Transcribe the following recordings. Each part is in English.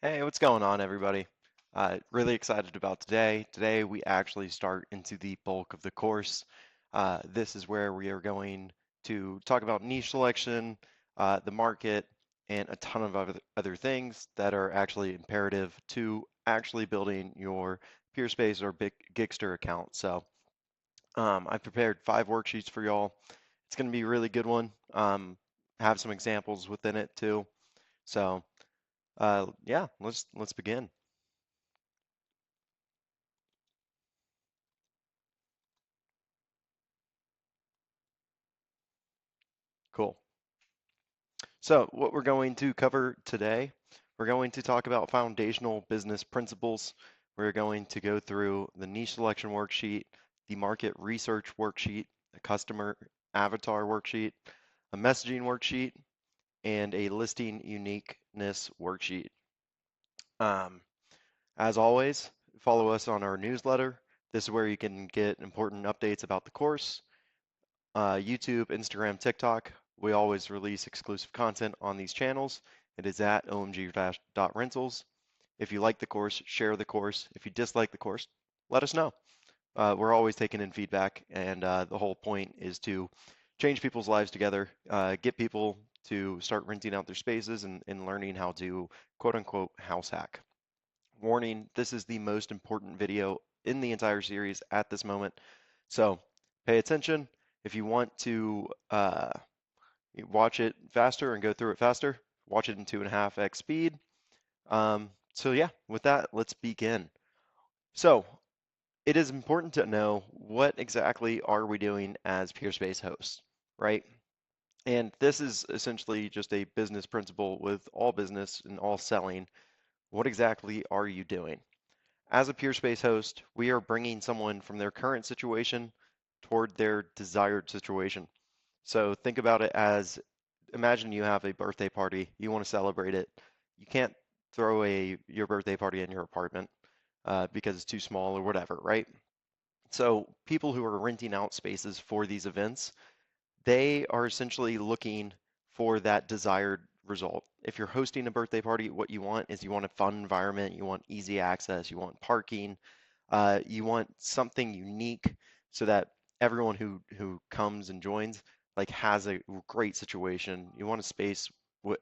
Hey, what's going on, everybody? Really excited about today. Today, we actually start into the bulk of the course. This is where we are going to talk about niche selection, the market, and a ton of other things that are actually imperative to actually building your PeerSpace or Big Gigster account. So, I prepared 5 worksheets for y'all. It's going to be a really good one. Have some examples within it too. So, yeah, let's begin. Cool. So, what we're going to cover today, we're going to talk about foundational business principles. We're going to go through the niche selection worksheet, the market research worksheet, a customer avatar worksheet, a messaging worksheet, and a listing uniqueness worksheet. Um, as always, follow us on our newsletter. This is where you can get important updates about the course. YouTube, Instagram, TikTok. We always release exclusive content on these channels. It is at omg-rentals. If you like the course, share the course. If you dislike the course, let us know. We're always taking in feedback, and the whole point is to change people's lives together, get people to start renting out their spaces and learning how to quote unquote house hack. Warning, this is the most important video in the entire series at this moment. So pay attention. If you want to watch it faster and go through it faster, watch it in 2.5x speed. So yeah, with that, let's begin. So it is important to know what exactly are we doing as PeerSpace hosts, right? And this is essentially just a business principle with all business and all selling. What exactly are you doing? As a PeerSpace host, we are bringing someone from their current situation toward their desired situation. So think about it as, imagine you have a birthday party, you want to celebrate it. You can't throw your birthday party in your apartment because it's too small or whatever, right? So people who are renting out spaces for these events, they are essentially looking for that desired result. If you're hosting a birthday party, what you want is you want a fun environment, you want easy access, you want parking, you want something unique so that everyone who comes and joins like has a great situation. You want a space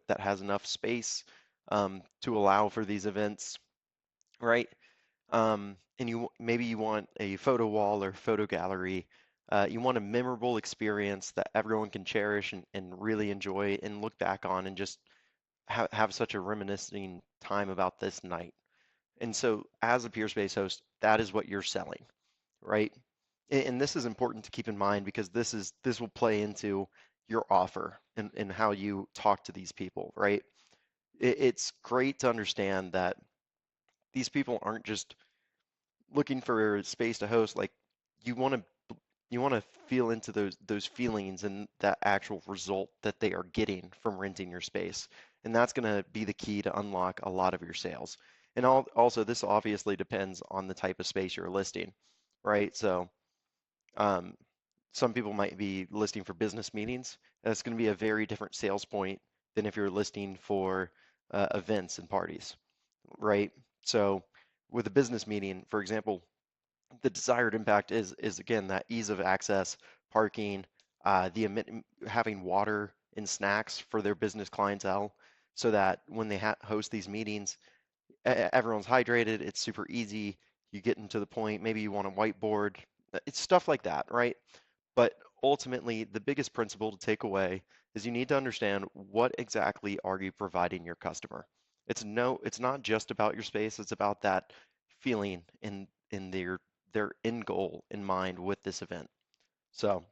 that has enough space to allow for these events, right? And maybe you want a photo wall or photo gallery. You want a memorable experience that everyone can cherish and really enjoy and look back on and just have such a reminiscing time about this night. And so, as a PeerSpace host, that is what you're selling, right? And this is important to keep in mind because this will play into your offer and how you talk to these people, right? It's great to understand that these people aren't just looking for a space to host. Like you want to you want to feel into those feelings and that actual result that they are getting from renting your space. And that's going to be the key to unlock a lot of your sales. And also, this obviously depends on the type of space you're listing, right? So, um, some people might be listing for business meetings. That's going to be a very different sales point than if you're listing for events and parties, right? So, with a business meeting, for example, the desired impact is again that ease of access, parking, having water and snacks for their business clientele, so that when they host these meetings, everyone's hydrated. It's super easy. You get into the point. Maybe you want a whiteboard. It's stuff like that, right? But ultimately, the biggest principle to take away is you need to understand what exactly are you providing your customer. It's not just about your space, it's about that feeling in their end goal in mind with this event. So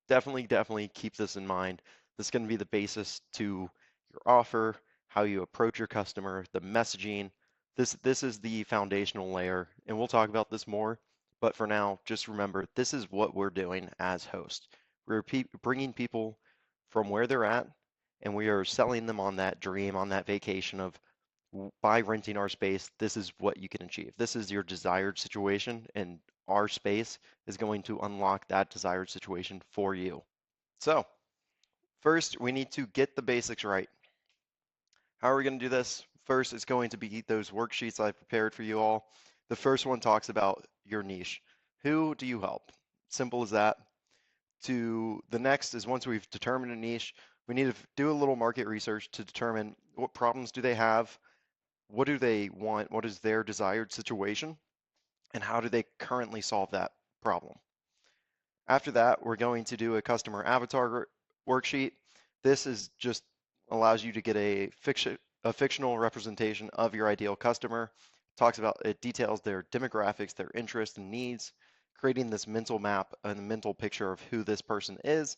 definitely keep this in mind. This is going to be the basis to your offer, how you approach your customer, the messaging. This is the foundational layer, and we'll talk about this more. But for now, just remember this is what we're doing as hosts. We're bringing people from where they're at, and we are selling them on that dream, on that vacation of by renting our space, this is what you can achieve. This is your desired situation, and our space is going to unlock that desired situation for you. So, first, we need to get the basics right. How are we going to do this? First is going to be those worksheets I've prepared for you all. The first one talks about your niche. Who do you help? Simple as that. To the next is once we've determined a niche, we need to do a little market research to determine what problems do they have, what do they want, what is their desired situation, and how do they currently solve that problem. After that, we're going to do a customer avatar worksheet. This is just allows you to get a fictional representation of your ideal customer. It details their demographics, their interests and needs, creating this mental map and a mental picture of who this person is,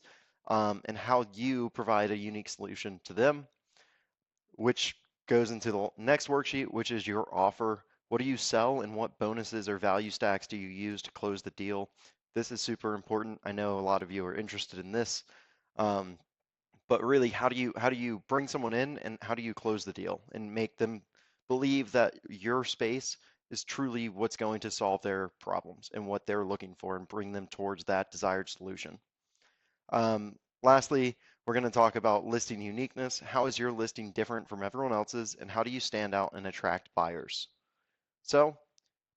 and how you provide a unique solution to them, which goes into the next worksheet, which is your offer. What do you sell and what bonuses or value stacks do you use to close the deal? This is super important. I know a lot of you are interested in this, but really, how do you bring someone in and how do you close the deal and make them believe that your space is truly what's going to solve their problems and what they're looking for and bring them towards that desired solution. Lastly, we're going to talk about listing uniqueness. How is your listing different from everyone else's, and how do you stand out and attract buyers? So,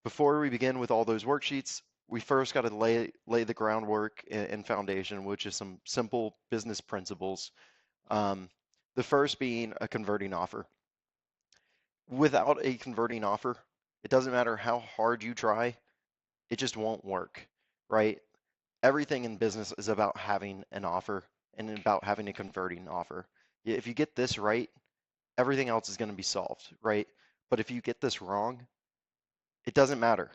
before we begin with all those worksheets, we first got to lay the groundwork and foundation, which is some simple business principles. The first being a converting offer. Without a converting offer, it doesn't matter how hard you try, it just won't work, right? Everything in business is about having an offer and about having a converting offer. If you get this right, everything else is going to be solved, right? But if you get this wrong, it doesn't matter.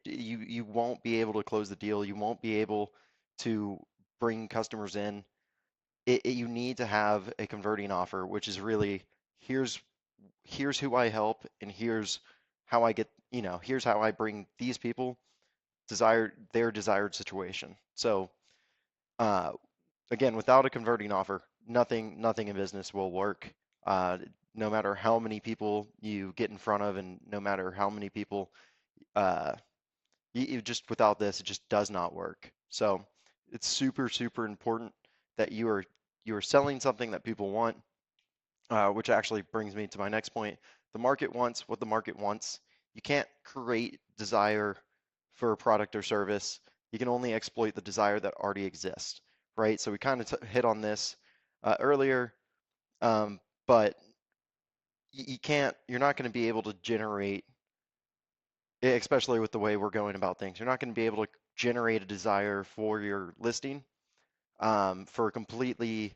You won't be able to close the deal. You won't be able to bring customers in. You need to have a converting offer, which is really here's who I help and here's how I get, here's how I bring these people their desired situation. So uh, again, without a converting offer, nothing in business will work. No matter how many people you get in front of, and no matter how many people, uh, you just without this, it just does not work. So it's super important that you are selling something that people want, which actually brings me to my next point. The market wants what the market wants. You can't create desire for a product or service. You can only exploit the desire that already exists, right? So we kind of hit on this earlier, but you're not going to be able to generate, especially with the way we're going about things, you're not going to be able to generate a desire for your listing for a completely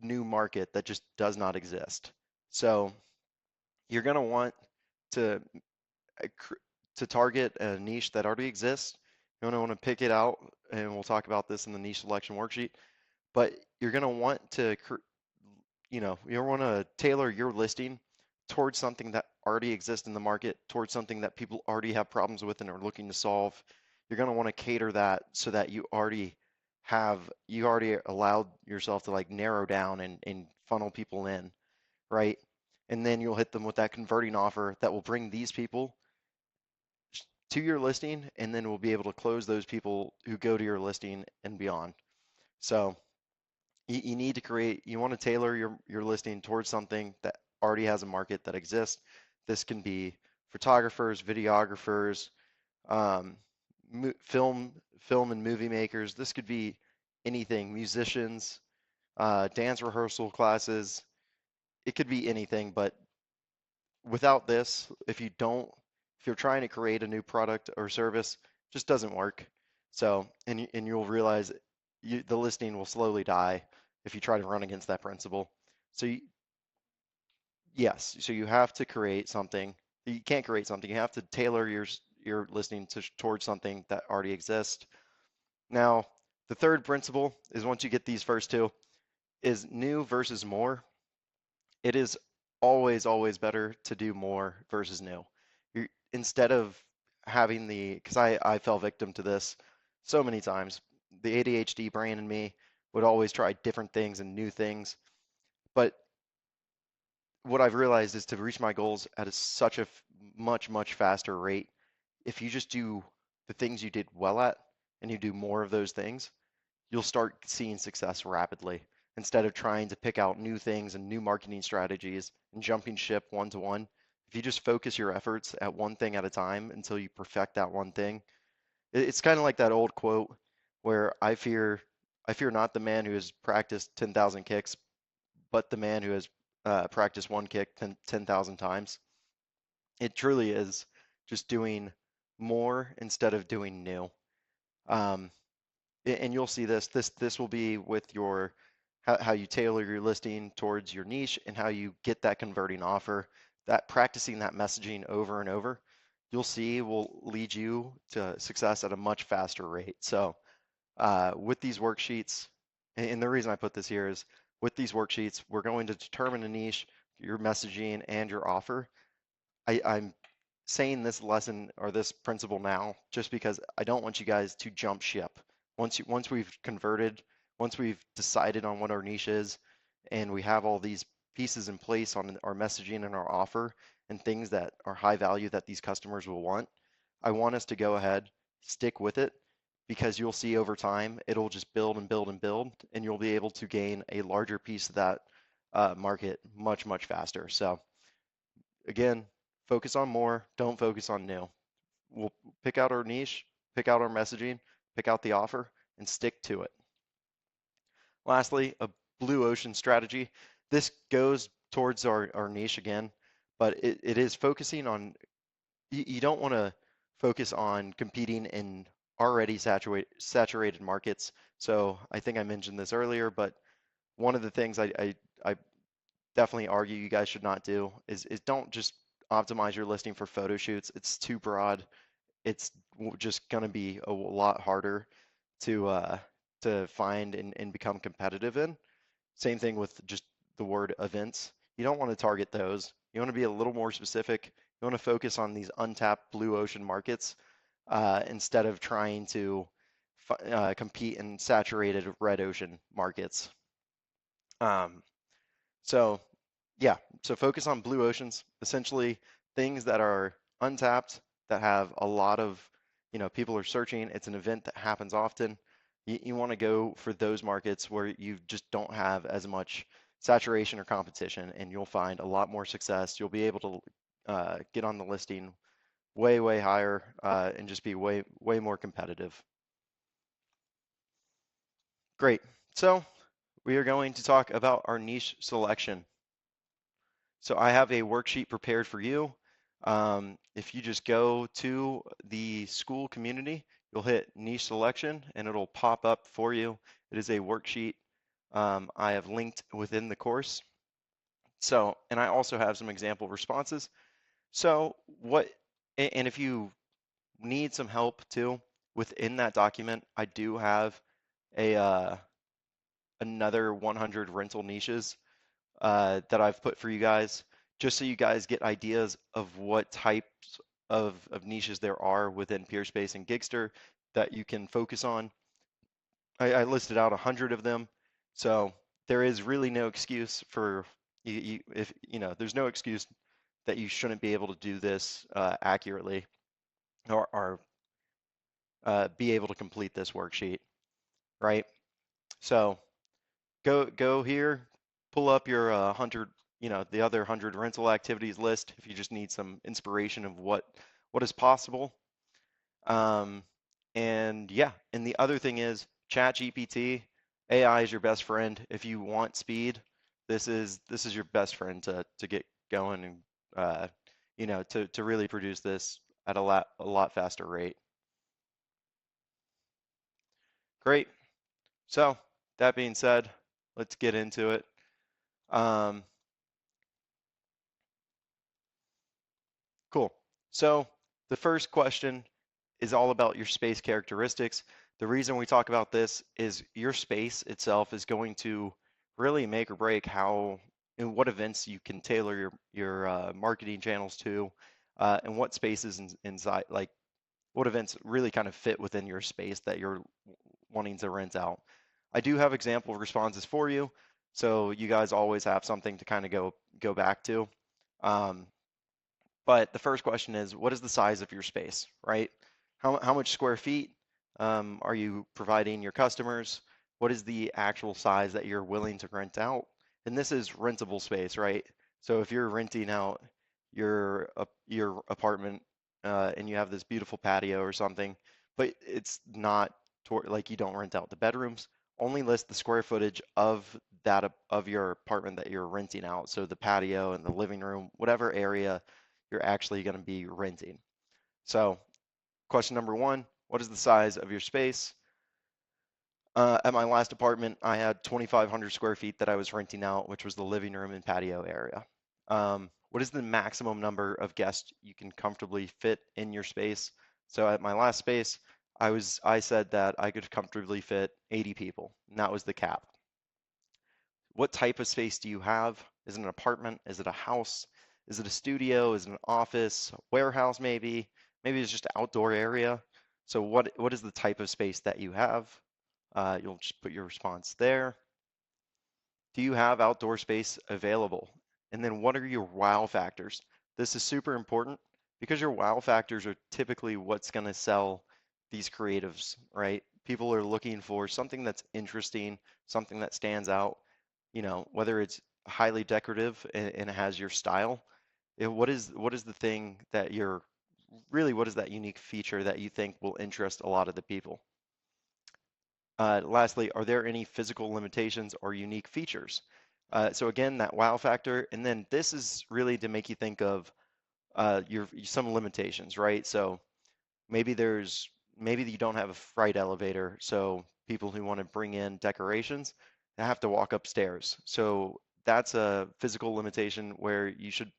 new market that just does not exist. So you're going to want to target a niche that already exists. You're going to want to pick it out, and we'll talk about this in the niche selection worksheet. But you're going to want to, you want to tailor your listing towards something that already exists in the market, towards something that people already have problems with and are looking to solve. You're going to want to cater that so that you already allowed yourself to like narrow down and funnel people in, right? And then you'll hit them with that converting offer that will bring these people to your listing, and then we'll be able to close those people who go to your listing and beyond. So you need to you want to tailor your listing towards something that already has a market that exists. This can be photographers, videographers, um, film and movie makers. This could be anything, musicians, dance rehearsal classes. It could be anything, but without this, if you're trying to create a new product or service, it just doesn't work. So, and you'll realize the listing will slowly die if you try to run against that principle. So yes, so you have to create something. You can't create something. You have to tailor your listing towards something that already exists. Now, the third principle is once you get these first two, is new versus more. It is always better to do more versus new. Instead of having because I fell victim to this so many times. The ADHD brain in me would always try different things and new things. But what I've realized is to reach my goals at such a much faster rate, if you just do the things you did well at and you do more of those things, you'll start seeing success rapidly. instead of trying to pick out new things and new marketing strategies and jumping ship one to one. If you just focus your efforts at one thing at a time until you perfect that one thing, it's kind of like that old quote where I fear not the man who has practiced 10,000 kicks, but the man who has practiced one kick 10,000 times. It truly is just doing more instead of doing new. Um, and you'll see this. This will be with your how you tailor your listing towards your niche and how you get that converting offer. That practicing that messaging over and over, you'll see will lead you to success at a much faster rate. So with these worksheets, and the reason I put this here is with these worksheets, we're going to determine a niche, your messaging, and your offer. I'm saying this lesson or this principle now just because I don't want you guys to jump ship. Once we've converted, once we've decided on what our niche is, and we have all these pieces in place on our messaging and our offer and things that are high value that these customers will want, I want us to go ahead, stick with it, because you'll see over time it'll just build and build and build, and you'll be able to gain a larger piece of that market much faster. So again, focus on more, don't focus on new. We'll pick out our niche, pick out our messaging, pick out the offer, and stick to it. Lastly, a blue ocean strategy. This goes towards our niche again, but it is focusing on, you don't want to focus on competing in already saturated markets. So I think I mentioned this earlier, but one of the things I definitely argue you guys should not do is don't just optimize your listing for photo shoots. It's too broad. It's just going to be a lot harder to find and become competitive in. Same thing with just the word events. You don't want to target those. You want to be a little more specific. You want to focus on these untapped blue ocean markets instead of trying to compete in saturated red ocean markets. Um, so yeah, so focus on blue oceans, essentially things that are untapped, that have a lot of, people are searching. It's an event that happens often. You want to go for those markets where you just don't have as much saturation or competition, and you'll find a lot more success. You'll be able to get on the listing way higher and just be way more competitive. Great. So we are going to talk about our niche selection. So I have a worksheet prepared for you. If you just go to the school community, you'll hit niche selection and it'll pop up for you. It is a worksheet I have linked within the course. So, and I also have some example responses. So and if you need some help too, within that document, I do have a another 100 rental niches that I've put for you guys, just so you guys get ideas of what types of niches there are within Peerspace and Gigster that you can focus on. I listed out 100 of them, so there is really no excuse for if there's no excuse that you shouldn't be able to do this accurately or be able to complete this worksheet, right? So go here, pull up your 100, the other 100 rental activities list if you just need some inspiration of what is possible. And yeah, and the other thing is ChatGPT, AI is your best friend. If you want speed, this is your best friend to get going and to really produce this at a lot faster rate. Great. So that being said, let's get into it. Cool. So the first question is all about your space characteristics. The reason we talk about this is your space itself is going to really make or break how and what events you can tailor your marketing channels to, and what spaces inside, like what events really kind of fit within your space that you're wanting to rent out. I do have example responses for you, so you guys always have something to kind of go back to. But the first question is, what is the size of your space, right? How much square feet are you providing your customers? what is the actual size that you're willing to rent out? And this is rentable space, right? So if you're renting out your apartment and you have this beautiful patio or something, but it's not like you don't rent out the bedrooms, only list the square footage of of your apartment that you're renting out. So the patio and the living room, whatever area you're actually going to be renting. So question number one, what is the size of your space? At my last apartment, I had 2,500 square feet that I was renting out, which was the living room and patio area. What is the maximum number of guests you can comfortably fit in your space? So at my last space, I said that I could comfortably fit 80 people, and that was the cap. What type of space do you have? Is it an apartment? Is it a house? Is it a studio? Is it an office? A warehouse maybe? Maybe it's just an outdoor area. So what is the type of space that you have? You'll just put your response there. Do you have outdoor space available? And then what are your wow factors? This is super important because your wow factors are typically what's going to sell these creatives, right? People are looking for something that's interesting, something that stands out, whether it's highly decorative and it has your style. What is the thing that what is that unique feature that you think will interest a lot of the people? Lastly, are there any physical limitations or unique features? So again, that wow factor, and then this is really to make you think of some limitations, right? So maybe maybe you don't have a freight elevator, so people who want to bring in decorations, they have to walk upstairs. So that's a physical limitation where you should,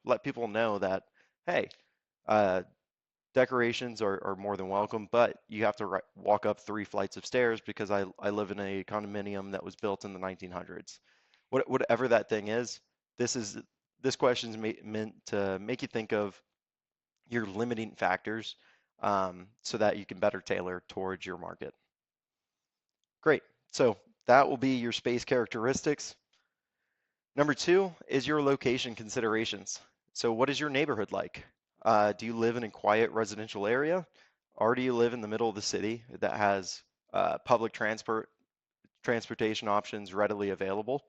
let people know that, hey, uh, decorations are more than welcome, but you have to walk up 3 flights of stairs because I live in a condominium that was built in the 1900s. Whatever that thing is, this question is meant to make you think of your limiting factors so that you can better tailor towards your market. Great. So that will be your space characteristics. Number two is your location considerations. So what is your neighborhood like? Do you live in a quiet residential area, or do you live in the middle of the city that has public transportation options readily available?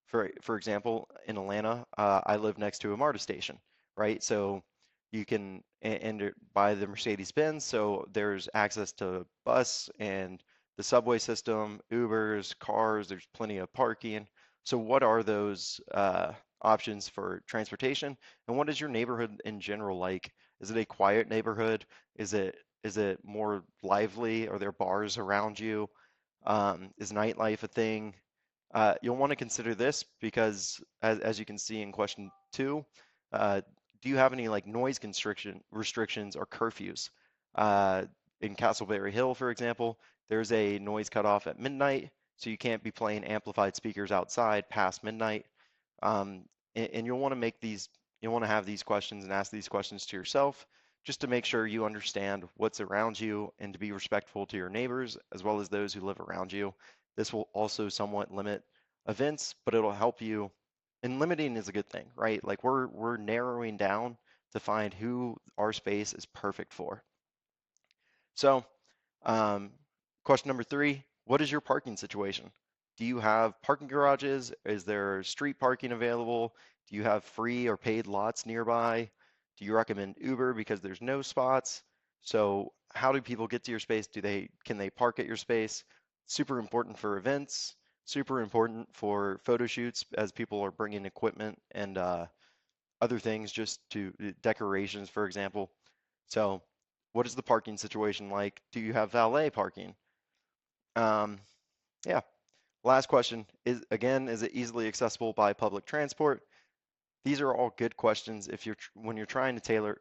For example, in Atlanta, I live next to a MARTA station, right? So you can and by the Mercedes-Benz, so there's access to bus and the subway system, Ubers, cars. There's plenty of parking. So what are those options for transportation? And what is your neighborhood in general like? Is it a quiet neighborhood? Is it more lively? Are there bars around you? Is nightlife a thing? You'll want to consider this because, as you can see in question two, do you have any like noise restrictions or curfews? Uh, in Castleberry Hill, for example, there's a noise cutoff at midnight, so you can't be playing amplified speakers outside past midnight. And you'll want to have these questions and ask these questions to yourself just to make sure you understand what's around you and to be respectful to your neighbors as well as those who live around you. This will also somewhat limit events, but it'll help you. And limiting is a good thing, right? Like we're narrowing down to find who our space is perfect for. So, question number three, what is your parking situation? Do you have parking garages? Is there street parking available? Do you have free or paid lots nearby? Do you recommend Uber because there's no spots? So how do people get to your space? Can they park at your space? Super important for events, super important for photo shoots as people are bringing equipment and other things just to decorations, for example. So what is the parking situation like? Do you have valet parking? Yeah. Last question is, again, is it easily accessible by public transport? These are all good questions when you're trying to tailor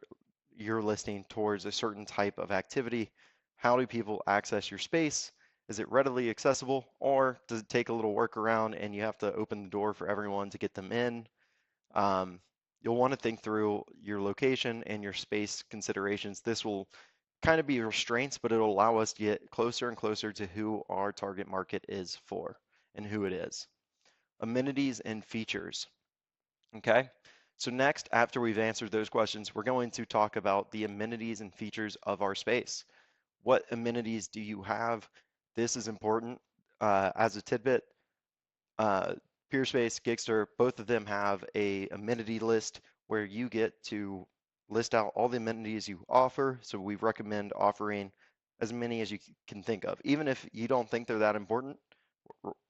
your listing towards a certain type of activity. How do people access your space? Is it readily accessible, or does it take a little workaround and you have to open the door for everyone to get them in? You'll want to think through your location and your space considerations. This will kind of be restraints, but it'll allow us to get closer and closer to who our target market is for and who it is. Amenities and features. Okay, so next, after we've answered those questions, we're going to talk about the amenities and features of our space. What amenities do you have? This is important. as a tidbit, uh, Peerspace, Gigster, both of them have a amenity list where you get to list out all the amenities you offer. So we recommend offering as many as you can think of, even if you don't think they're that important,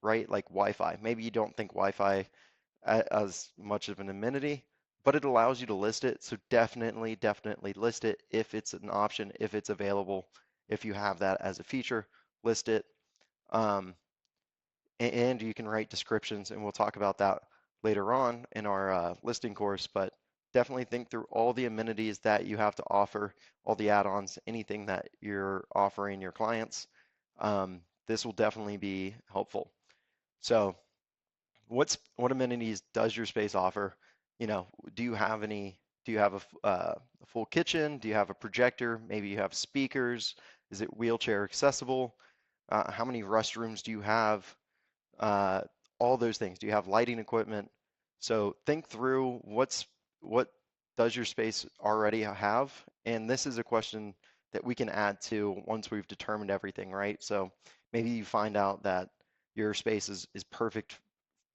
right? Like Wi-Fi. Maybe you don't think Wi-Fi as much of an amenity, but it allows you to list it. So definitely list it if it's an option, if it's available, if you have that as a feature, list it. Um, and you can write descriptions, and we'll talk about that later on in our listing course, but definitely think through all the amenities that you have to offer, all the add-ons, anything that you're offering your clients. This will definitely be helpful. So what amenities does your space offer? You know, do you have any, do you have a full kitchen? Do you have a projector? Maybe you have speakers. Is it wheelchair accessible? How many restrooms do you have? uh, all those things. Do you have lighting equipment? So think through what does your space already have? And this is a question that we can add to once we've determined everything, right? So maybe you find out that your space is perfect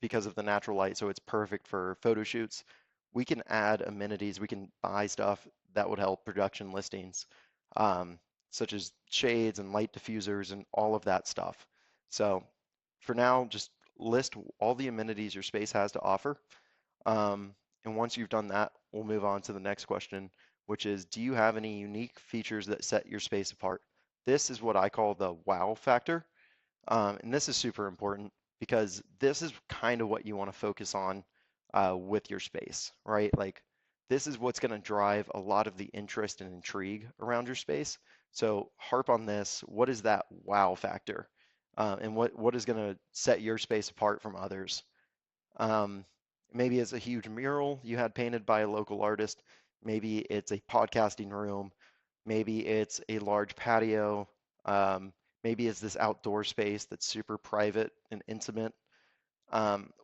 because of the natural light, so it's perfect for photo shoots. We can add amenities, we can buy stuff that would help production listings, um, such as shades and light diffusers and all of that stuff. So for now, just list all the amenities your space has to offer. Um, and once you've done that, we'll move on to the next question, which is, do you have any unique features that set your space apart? This is what I call the wow factor. And this is super important because this is kind of what you want to focus on with your space, right? Like this is what's going to drive a lot of the interest and intrigue around your space. So harp on this. What is that wow factor? And what is going to set your space apart from others? Um, Maybe it's a huge mural you had painted by a local artist. Maybe it's a podcasting room. Maybe it's a large patio. Maybe it's this outdoor space that's super private and intimate.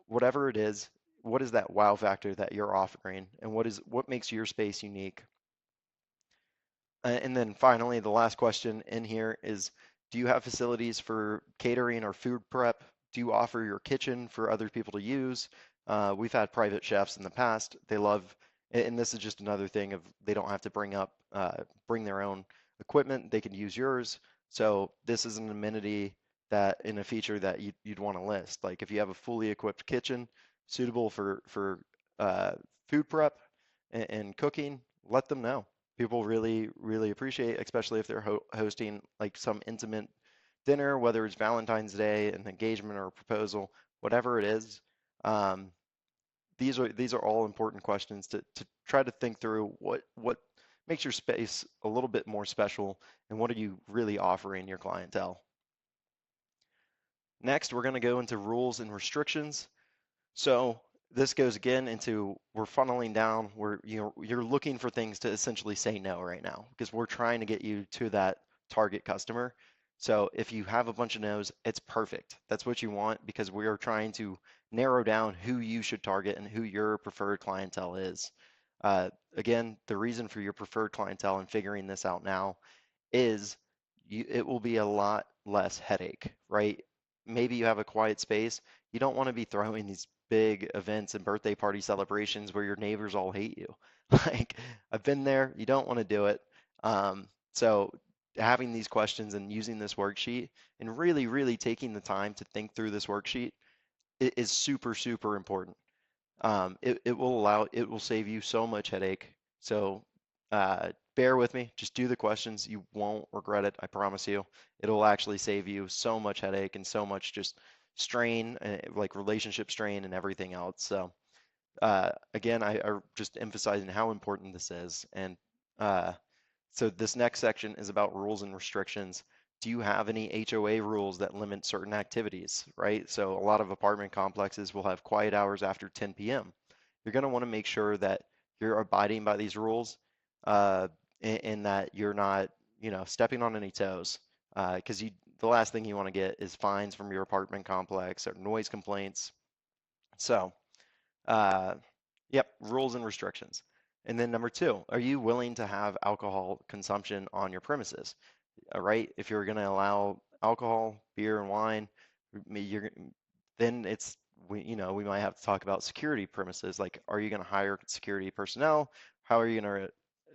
Whatever it is, what is that wow factor that you're offering, and what makes your space unique? And then finally, the last question in here is, do you have facilities for catering or food prep? Do you offer your kitchen for other people to use? We've had private chefs in the past. They love, and this is just another thing of they don't have to bring their own equipment. They can use yours. So this is an amenity that in a feature that you'd want to list. Like if you have a fully equipped kitchen suitable for uh, food prep and cooking, let them know. People really appreciate, especially if they're hosting like some intimate dinner, whether it's Valentine's Day, an engagement or a proposal, whatever it is. Um, these are all important questions to try to think through what makes your space a little bit more special and what are you really offering your clientele. Next, we're going to go into rules and restrictions. So this goes again into we're funneling down where you're looking for things to essentially say no right now because we're trying to get you to that target customer. So if you have a bunch of no's, it's perfect. That's what you want because we are trying to narrow down who you should target and who your preferred clientele is. Again, the reason for your preferred clientele and figuring this out now is it will be a lot less headache, right? Maybe you have a quiet space. You don't want to be throwing these big events and birthday party celebrations where your neighbors all hate you. Like, I've been there. You don't want to do it. So having these questions and using this worksheet and really taking the time to think through this worksheet is super important. It will save you so much headache. So bear with me, just do the questions. You won't regret it, I promise you. It'll actually save you so much headache and so much just strain, like relationship strain and everything else. So again, I just emphasizing how important this is. And uh, so this next section is about rules and restrictions. Do you have any HOA rules that limit certain activities, right? So a lot of apartment complexes will have quiet hours after 10 p.m. You're going to want to make sure that you're abiding by these rules uh, and that you're not, stepping on any toes. Because the last thing you want to get is fines from your apartment complex or noise complaints. So uh, yep, rules and restrictions. And then number two, are you willing to have alcohol consumption on your premises? Right? If you're going to allow alcohol, beer and wine, You're, then it's we might have to talk about security premises. Like, are you going to hire security personnel? How are you going to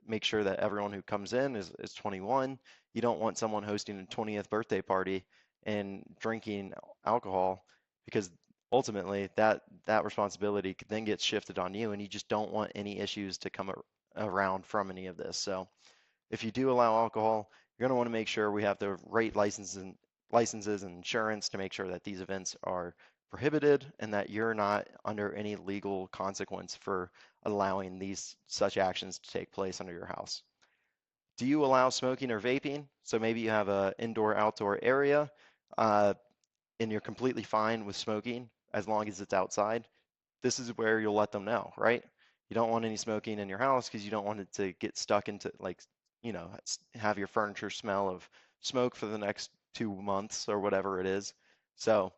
make sure that everyone who comes in is 21? You don't want someone hosting a 20th birthday party and drinking alcohol, because ultimately that responsibility then gets shifted on you, and you just don't want any issues to come around from any of this. So if you do allow alcohol, you're going to want to make sure we have the right licenses and insurance to make sure that these events are prohibited and that you're not under any legal consequence for allowing these such actions to take place under your house. Do you allow smoking or vaping? So maybe you have a indoor-outdoor area, uh, and you're completely fine with smoking as long as it's outside. This is where you'll let them know, right? You don't want any smoking in your house because you don't want it to get stuck into, like, have your furniture smell of smoke for the next 2 months or whatever it is. So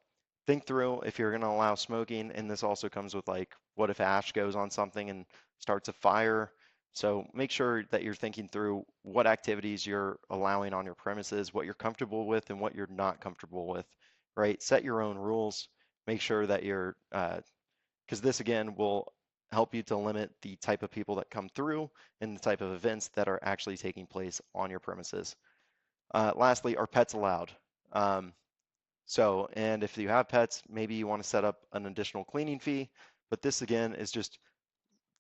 think through if you're going to allow smoking, and this also comes with, like, what if ash goes on something and starts a fire? So make sure that you're thinking through what activities you're allowing on your premises, what you're comfortable with and what you're not comfortable with, right? Set your own rules. Make sure that you're because this again will help you to limit the type of people that come through and the type of events that are actually taking place on your premises. Lastly, are pets allowed? Um, and if you have pets, maybe you want to set up an additional cleaning fee, but this again is just,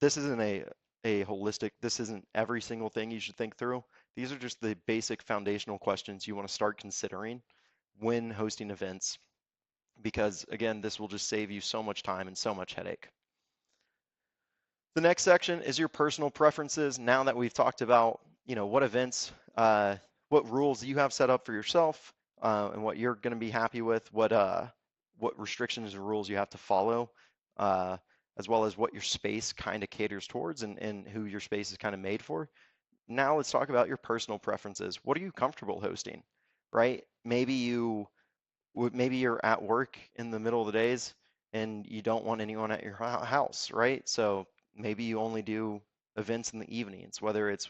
this isn't a holistic, this isn't every single thing you should think through. These are just the basic foundational questions you want to start considering when hosting events, because again, this will just save you so much time and so much headache. The next section is your personal preferences. Now that we've talked about, what events, what rules you have set up for yourself, and what you're going to be happy with, what restrictions or rules you have to follow, uh, as well as what your space kind of caters towards and who your space is kind of made for. Now let's talk about your personal preferences. What are you comfortable hosting, right? Maybe you're at work in the middle of the days and you don't want anyone at your house, right? So maybe you only do events in the evenings, whether it's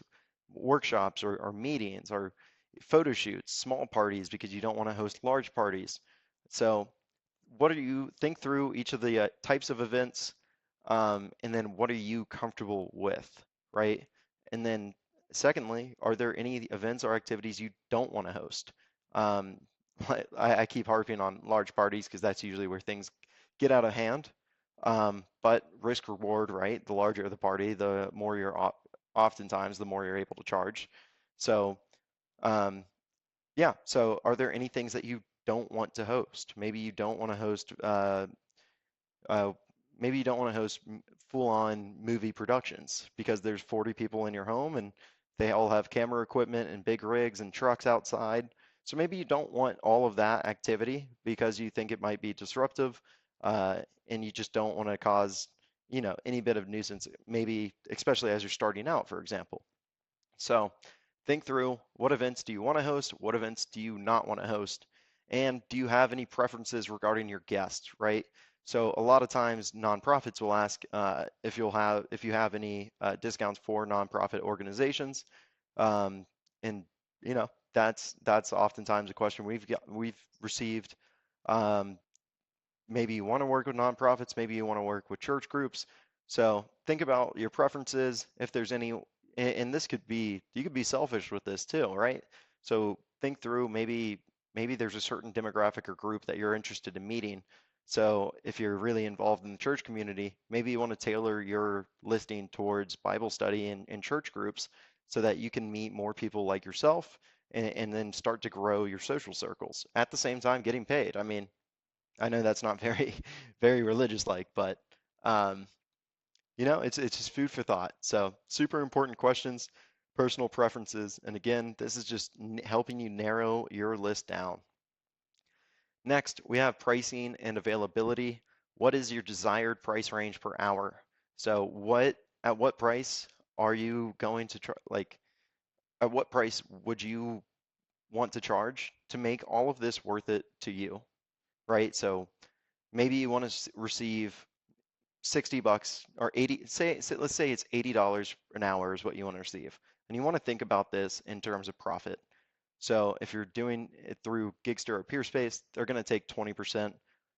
workshops or meetings or photo shoots, small parties, because you don't want to host large parties. So what are you think through each of the types of events, and then what are you comfortable with, right? And then secondly, are there any events or activities you don't want to host? Um, I keep harping on large parties because that's usually where things get out of hand. But risk reward, right? The larger the party, the more oftentimes the more you're able to charge. So um, yeah, so are there any things that you don't want to host? Maybe you don't want to host uh, maybe you don't want to host full-on movie productions because there's 40 people in your home and they all have camera equipment and big rigs and trucks outside. So maybe you don't want all of that activity because you think it might be disruptive, and you just don't want to cause, any bit of nuisance, maybe especially as you're starting out, for example. So think through, what events do you want to host? What events do you not want to host? And do you have any preferences regarding your guests, right? So a lot of times nonprofits will ask if you have any discounts for nonprofit organizations, um, and that's oftentimes a question we've received. Um, Maybe you want to work with nonprofits, maybe you want to work with church groups. So think about your preferences. If there's any, and this could be, you could be selfish with this too, right? So think through, maybe there's a certain demographic or group that you're interested in meeting. So if you're really involved in the church community, maybe you want to tailor your listing towards Bible study and church groups so that you can meet more people like yourself, and then start to grow your social circles at the same time getting paid. I mean, I know that's not very, very religious like, but um, it's just food for thought. So super important questions, personal preferences, and again, this is just helping you narrow your list down. Next, we have pricing and availability. What is your desired price range per hour? So at what price are you going to try, like, at what price would you want to charge to make all of this worth it to you, right? So maybe you want to receive 60 bucks or 80, let's say it's $80 an hour is what you want to receive. And you want to think about this in terms of profit. So if you're doing it through Gigster or Peerspace, they're going to take 20%.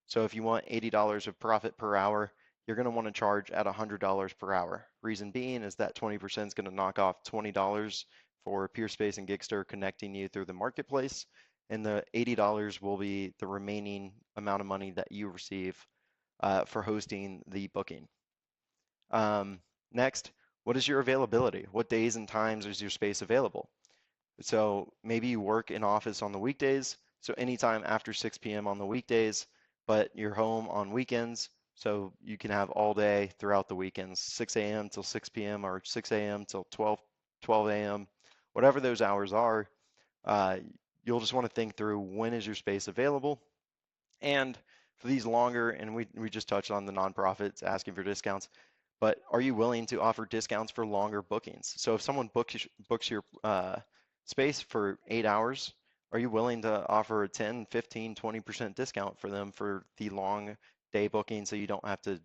So if you want $80 of profit per hour, you're going to want to charge at $100 per hour. Reason being is that 20% is going to knock off $20 for Peerspace and Gigster connecting you through the marketplace, and the $80 will be the remaining amount of money that you receive for hosting the booking. Next, what is your availability? What days and times is your space available? So maybe you work in office on the weekdays, so anytime after 6 p.m. on the weekdays, but you're home on weekends, so you can have all day throughout the weekends, 6 a.m. till 6 p.m. or 6 a.m. till 12 a.m. Whatever those hours are, uh, you'll just want to think through when is your space available. And for these longer, and we just touched on the nonprofits asking for discounts, but are you willing to offer discounts for longer bookings? So if someone books your space for 8 hours, are you willing to offer a 10, 15, 20% discount for them for the long day booking so you don't have to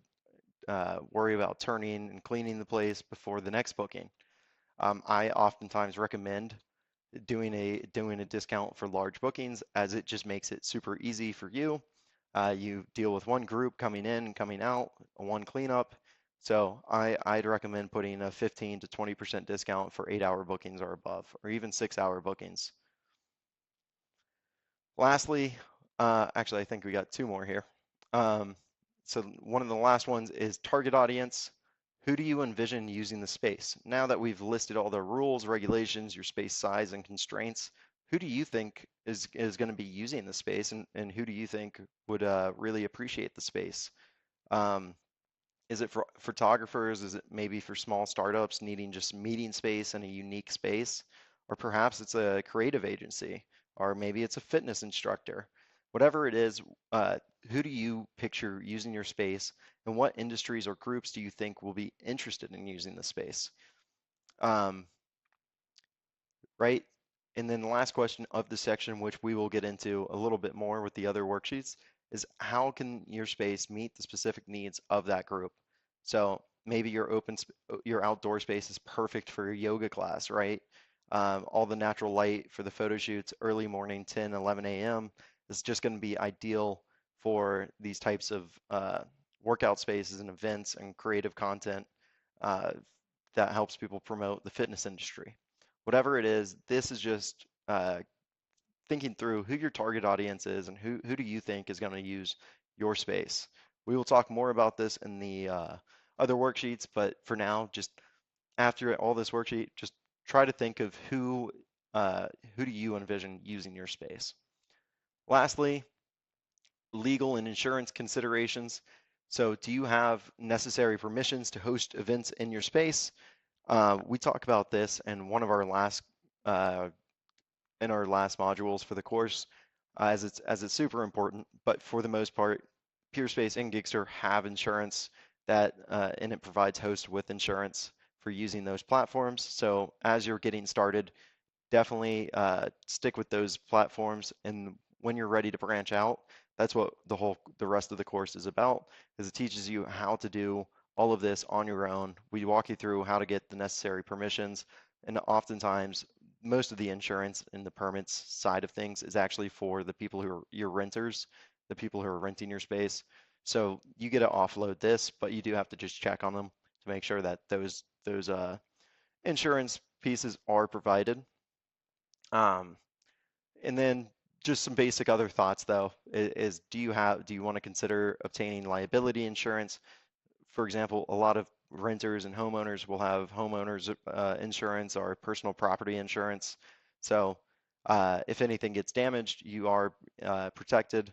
worry about turning and cleaning the place before the next booking? I oftentimes recommend doing a discount for large bookings, as it just makes it super easy for you. You deal with one group coming in and coming out, one cleanup. So I'd recommend putting a 15 to 20% discount for 8-hour bookings or above, or even 6-hour bookings. Lastly, actually, I think we got two more here. So one of the last ones is target audience. Who do you envision using the space? Now that we've listed all the rules, regulations, your space size, and constraints, who do you think is going to be using the space, and who do you think would really appreciate the space? Um, is it for photographers? Is it maybe for small startups needing just meeting space and a unique space? Or perhaps it's a creative agency, or maybe it's a fitness instructor. Whatever it is, who do you picture using your space, and what industries or groups do you think will be interested in using the space? Um, right? And then the last question of the section, which we will get into a little bit more with the other worksheets, is how can your space meet the specific needs of that group? So maybe your outdoor space is perfect for your yoga class, right? All the natural light for the photo shoots early morning, 10, 11 a.m. is just going to be ideal for these types of workout spaces and events and creative content uh, that helps people promote the fitness industry. Whatever it is, this is just thinking through who your target audience is and who do you think is going to use your space. We will talk more about this in the other worksheets, but for now, just after all this worksheet, just try to think of who do you envision using your space. Lastly, legal and insurance considerations. So do you have necessary permissions to host events in your space? We talk about this in one of our last modules for the course, as it's super important. But for the most part, Peerspace and Gigster have insurance and it provides hosts with insurance for using those platforms. So as you're getting started, definitely stick with those platforms, and when you're ready to branch out, that's what the rest of the course is about, is it teaches you how to do all of this on your own. We walk you through how to get the necessary permissions, and oftentimes most of the insurance and the permits side of things is actually for the people who are your renters, the people who are renting your space. So you get to offload this, but you do have to just check on them to make sure that those insurance pieces are provided. And then just some basic other thoughts though is do you want to consider obtaining liability insurance? For example, a lot of renters and homeowners will have homeowners insurance or personal property insurance. So if anything gets damaged, you are protected.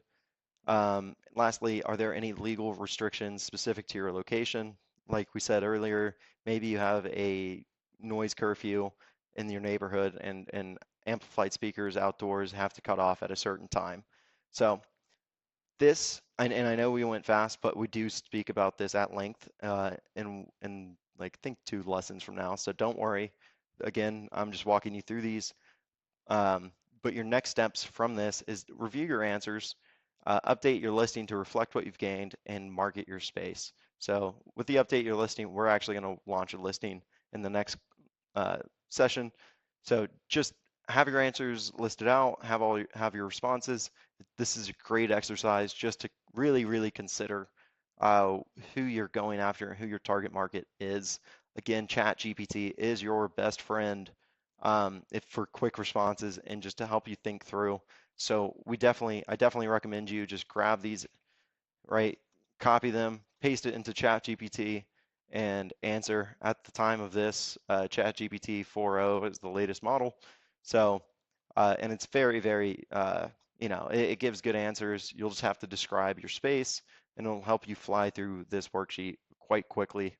Lastly, are there any legal restrictions specific to your location? Like we said earlier, maybe you have a noise curfew in your neighborhood, and amplified speakers outdoors have to cut off at a certain time. So this, and I know we went fast, but we do speak about this at length in like I think 2 lessons from now. So don't worry. Again, I'm just walking you through these. But your next steps from this is review your answers, update your listing to reflect what you've gained, and market your space. So with the update your listing, we're actually going to launch a listing in the next session. So just have your answers listed out, have your responses. This is a great exercise just to really consider uh, who you're going after and who your target market is. Again, ChatGPT is your best friend if for quick responses and just to help you think through. So I definitely recommend you just grab these, right? Copy them, paste it into ChatGPT, and answer. At the time of this, ChatGPT 4.0 is the latest model. So, and it's very, it gives good answers. You'll just have to describe your space, and it'll help you fly through this worksheet quite quickly.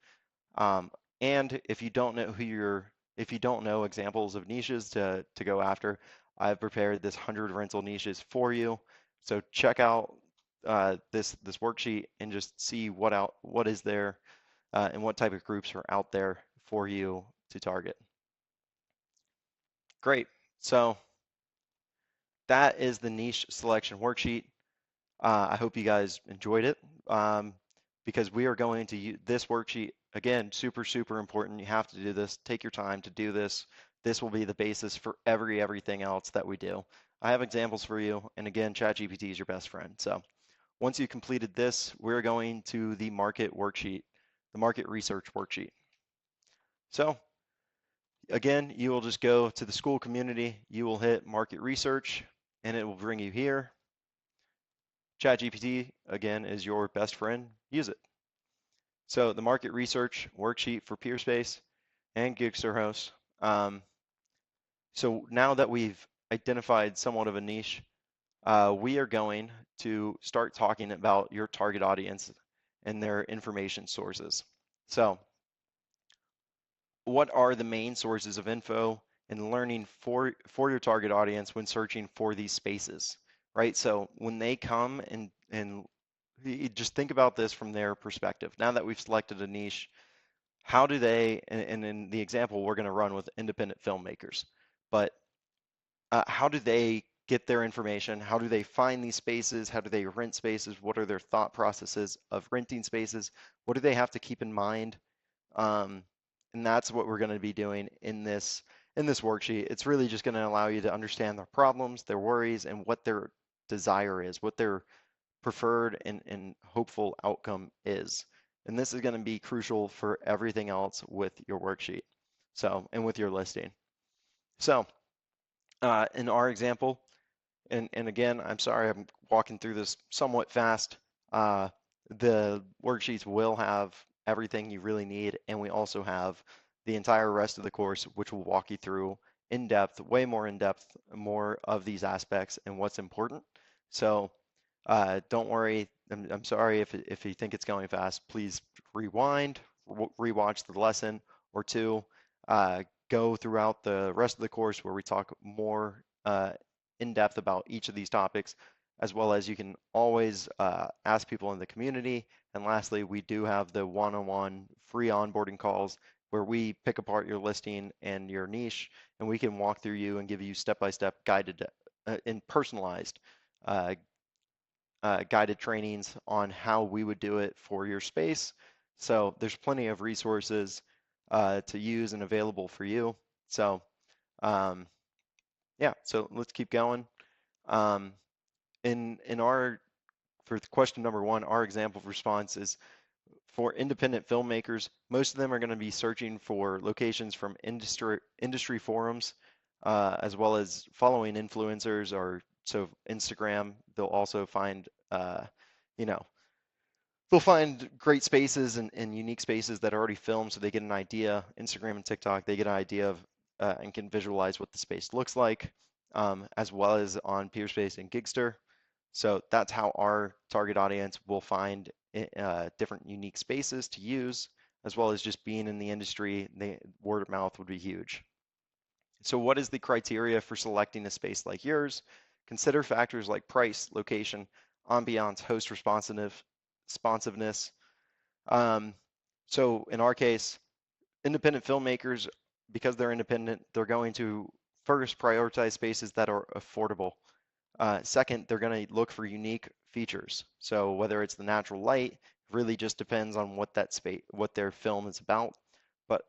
Um, and if you don't know examples of niches to go after, I've prepared this 100 rental niches for you. So check out this worksheet and just see what is there and what type of groups are out there for you to target. Great. So that is the niche selection worksheet. I hope you guys enjoyed it because we are going to use this worksheet again, super important. You have to do this. Take your time to do this. This will be the basis for everything else that we do. I have examples for you, and again, ChatGPT is your best friend. So once you completed this, we're going to the market worksheet, the market research worksheet. So again, you will just go to the school community, you will hit market research, and it will bring you here. ChatGPT, again, is your best friend. Use it. So the market research worksheet for Peerspace and Gigster hosts. So now that we've identified somewhat of a niche, we are going to start talking about your target audience and their information sources. So what are the main sources of info and learning for your target audience when searching for these spaces, right? So when they come and you just think about this from their perspective. Now that we've selected a niche, how do they, and in the example we're going to run with independent filmmakers, but how do they get their information? How do they find these spaces? How do they rent spaces? What are their thought processes of renting spaces? What do they have to keep in mind? Um, and that's what we're going to be doing in this worksheet. It's really just going to allow you to understand their problems, their worries, and what their desire is, what their preferred and hopeful outcome is. And this is going to be crucial for everything else with your worksheet. So, and with your listing. So, in our example, and again, I'm sorry, I'm walking through this somewhat fast. The worksheets will have everything you really need, and we also have the entire rest of the course, which will walk you through in depth, way more in depth, more of these aspects and what's important. So don't worry. I'm sorry if you think it's going fast. Please rewind, rewatch the lesson or two. Go throughout the rest of the course where we talk more in depth about each of these topics, as well as you can always ask people in the community. And lastly, we do have the one-on-one free onboarding calls where we pick apart your listing and your niche, and we can walk through you and give you step-by-step guided and personalized guided trainings on how we would do it for your space. So there's plenty of resources to use and available for you. So um, yeah, so let's keep going. Um, in our for question number one, our example of response is for independent filmmakers. Most of them are going to be searching for locations from industry forums, as well as following influencers or so Instagram. They'll also find, you know, they'll find great spaces and unique spaces that are already filmed, so they get an idea. Instagram and TikTok, they get an idea of and can visualize what the space looks like, as well as on Peerspace and Gigster. So that's how our target audience will find different unique spaces to use, as well as just being in the industry. The word of mouth would be huge. So what is the criteria for selecting a space like yours? Consider factors like price, location, ambiance, host responsiveness. So in our case, independent filmmakers, because they're independent, they're going to first prioritize spaces that are affordable. Second, they're going to look for unique features. So whether it's the natural light, really just depends on what that space, what their film is about. But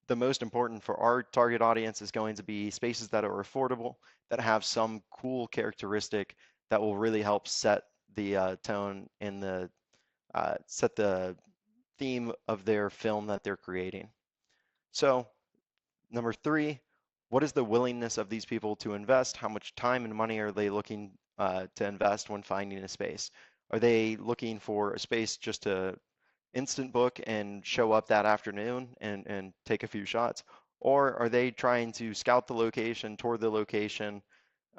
the most important for our target audience is going to be spaces that are affordable, that have some cool characteristic that will really help set the tone and set the theme of their film that they're creating. So number three, what is the willingness of these people to invest? How much time and money are they looking to invest when finding a space? Are they looking for a space just to instant book and show up that afternoon and take a few shots? Or are they trying to scout the location, tour the location,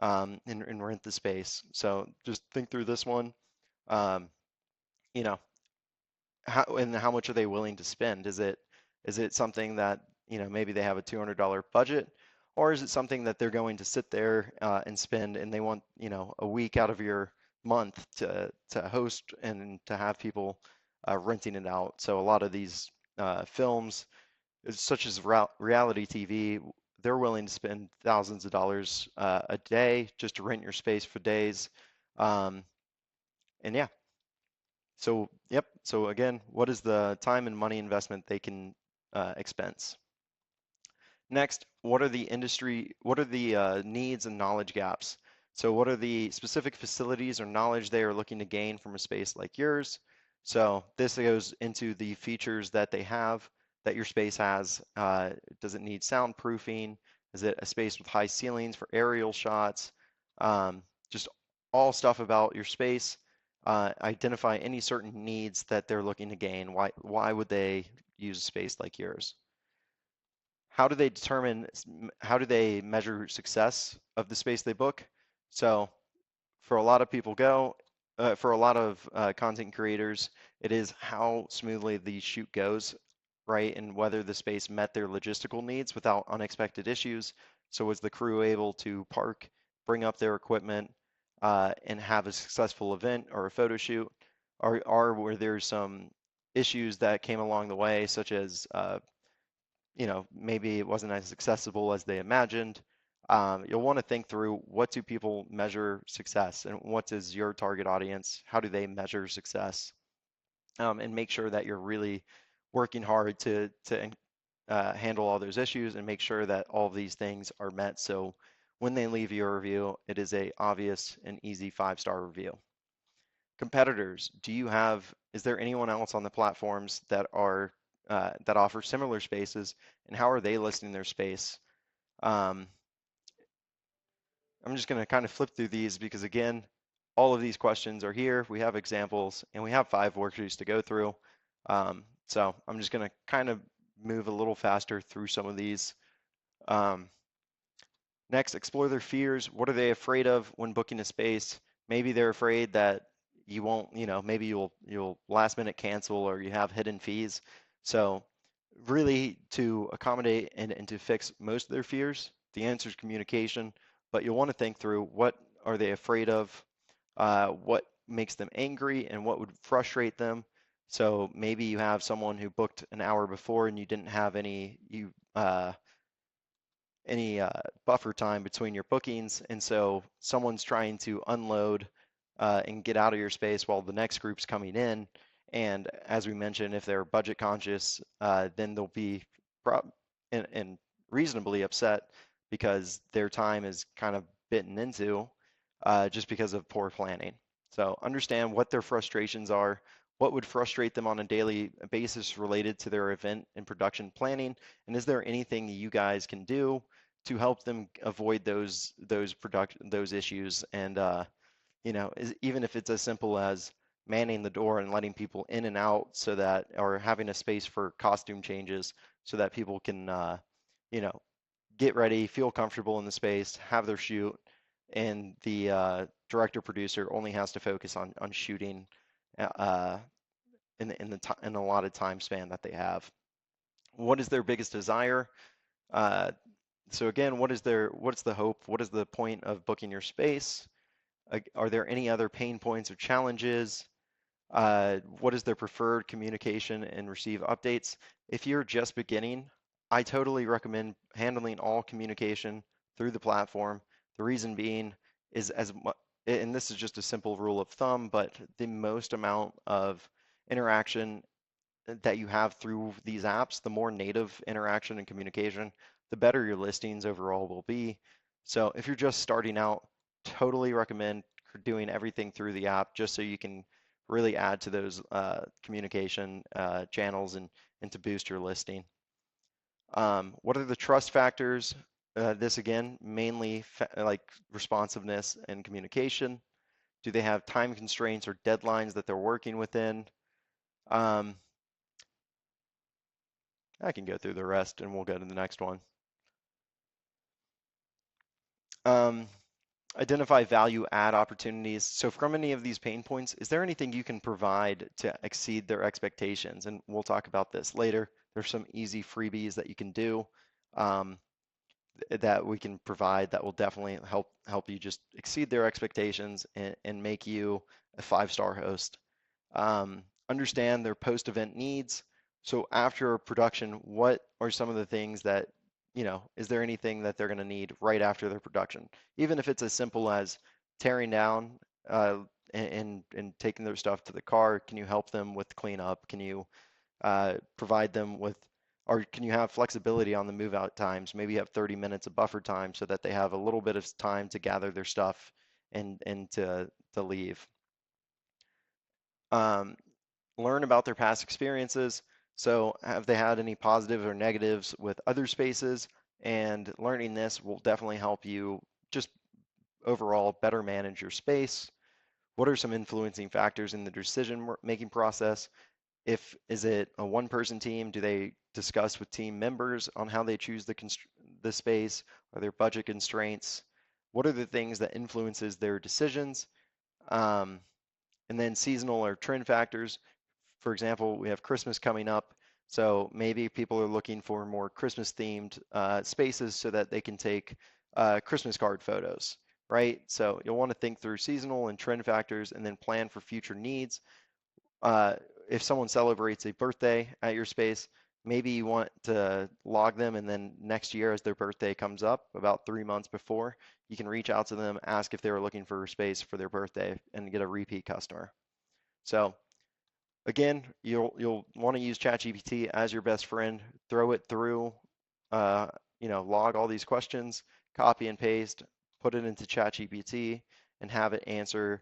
and rent the space? So just think through this one. Um, you know, how much are they willing to spend? Is it something that, maybe they have a $200 budget, or is it something that they're going to sit there and spend, and they want, a week out of your month to host and to have people renting it out? So a lot of these films, such as reality TV, they're willing to spend thousands of dollars a day just to rent your space for days. Um, and yeah, so, yep. So again, what is the time and money investment they can expense? Next, what are the needs and knowledge gaps? So what are the specific facilities or knowledge they are looking to gain from a space like yours? So this goes into the features that they have, that your space has. Does it need soundproofing? Is it a space with high ceilings for aerial shots? Just all stuff about your space. Identify any certain needs that they're looking to gain. Why would they use a space like yours? How do they how do they measure success of the space they book? So for a lot of people for a lot of content creators, it is how smoothly the shoot goes, right? And whether the space met their logistical needs without unexpected issues. So was the crew able to park, bring up their equipment, and have a successful event or a photo shoot? Or were there some issues that came along the way, such as maybe it wasn't as accessible as they imagined? You'll want to think through, what do people measure success, and what does your target audience, how do they measure success? And make sure that you're really working hard to handle all those issues and make sure that all of these things are met. So when they leave your review, it is a obvious and easy 5-star review. Competitors, is there anyone else on the platforms that offer similar spaces, and how are they listing their space? Um, I'm just going to kind of flip through these because, again, all of these questions are here. We have examples, and we have 5 worksheets to go through. So I'm just going to kind of move a little faster through some of these. Next, explore their fears. What are they afraid of when booking a space? Maybe they're afraid that you won't, maybe you'll last minute cancel, or you have hidden fees. So really, to accommodate and to fix most of their fears, the answer is communication. But you'll want to think through, what are they afraid of? What makes them angry, and what would frustrate them? So maybe you have someone who booked an hour before, and you didn't have any buffer time between your bookings, and so someone's trying to unload and get out of your space while the next group's coming in. And as we mentioned, if they're budget conscious, then they'll be and reasonably upset because their time is kind of bitten into just because of poor planning. So understand what their frustrations are, what would frustrate them on a daily basis related to their event and production planning, and is there anything you guys can do to help them avoid those issues? And even if it's as simple as manning the door and letting people in and out, or having a space for costume changes so that people can you know get ready, feel comfortable in the space, have their shoot, and the director producer only has to focus on shooting uh, in the allotted time span that they have. What is their biggest desire? Uh, so again, what's the hope? What is the point of booking your space? Are there any other pain points or challenges? What is their preferred communication and receive updates? If you're just beginning, I totally recommend handling all communication through the platform. The reason being is, and this is just a simple rule of thumb, but the most amount of interaction that you have through these apps, the more native interaction and communication, the better your listings overall will be. So if you're just starting out, totally recommend doing everything through the app just so you can really add to those communication channels and to boost your listing. What are the trust factors? This again, mainly like responsiveness and communication. Do they have time constraints or deadlines that they're working within? I can go through the rest and we'll go to the next one. Um, Identify value add opportunities. So from any of these pain points, is there anything you can provide to exceed their expectations? And we'll talk about this later. There's some easy freebies that you can do um, that we can provide that will definitely help you just exceed their expectations and make you a 5-star host. Understand their post-event needs. So after production, what are some of the things that, is there anything that they're going to need right after their production? Even if it's as simple as tearing down and taking their stuff to the car, can you help them with cleanup? Can you provide them with, or can you have flexibility on the move out times? Maybe you have 30 minutes of buffer time so that they have a little bit of time to gather their stuff and to leave. Um, Learn about their past experiences. So have they had any positives or negatives with other spaces? And learning this will definitely help you just overall better manage your space. What are some influencing factors in the decision making process? Is it a one-person team? Do they discuss with team members on how they choose the space? Are there budget constraints? What are the things that influences their decisions? Um, and then seasonal or trend factors. For example, we have Christmas coming up, so maybe people are looking for more Christmas themed spaces so that they can take Christmas card photos, right? So you'll want to think through seasonal and trend factors and then plan for future needs. If someone celebrates a birthday at your space, maybe you want to log them, and then next year as their birthday comes up, about 3 months before, you can reach out to them, ask if they were looking for a space for their birthday, and get a repeat customer. So again, you'll want to use ChatGPT as your best friend. Throw it through, log all these questions, copy and paste, put it into ChatGPT, and have it answer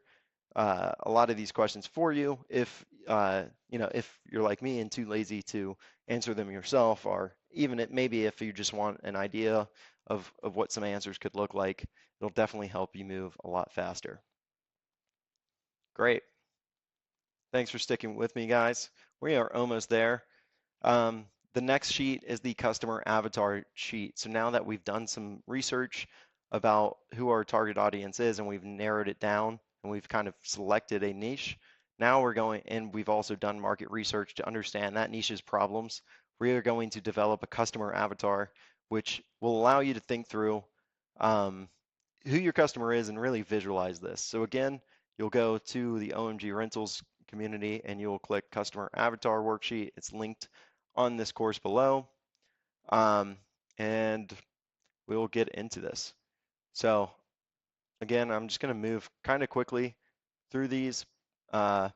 a lot of these questions for you. If you're like me and too lazy to answer them yourself, or even maybe if you just want an idea of what some answers could look like, it'll definitely help you move a lot faster. Great. Thanks for sticking with me, guys. We are almost there. The next sheet is the customer avatar sheet. So now that we've done some research about who our target audience is and we've narrowed it down and we've kind of selected a niche, now we're going, and we've also done market research to understand that niche's problems. We are going to develop a customer avatar, which will allow you to think through who your customer is and really visualize this. So again, you'll go to the OMG Rentals community and you'll click customer avatar worksheet. It's linked on this course below. And we'll get into this. So again, I'm just going to move kind of quickly through these, but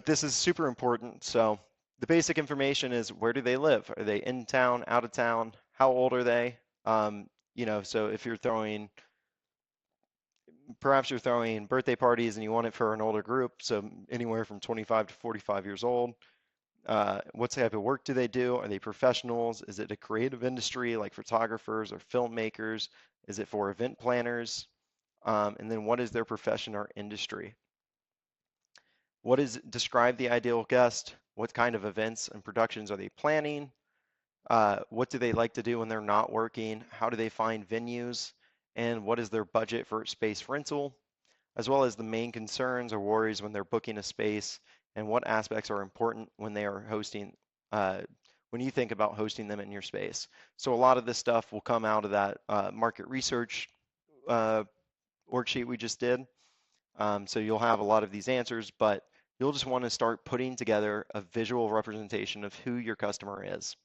this is super important. So the basic information is, where do they live? Are they in town, out of town? How old are they? So if perhaps you're throwing birthday parties and you want it for an older group, so anywhere from 25 to 45 years old. What type of work do they do? Are they professionals? Is it a creative industry like photographers or filmmakers? Is it for event planners? And then what is their profession or industry? Describe the ideal guest? What kind of events and productions are they planning? What do they like to do when they're not working? How do they find venues? And what is their budget for space rental? As well as the main concerns or worries when they're booking a space, and what aspects are important when they are hosting, when you think about hosting them in your space. So a lot of this stuff will come out of that market research worksheet we just did. So you'll have a lot of these answers, but you'll just want to start putting together a visual representation of who your customer is.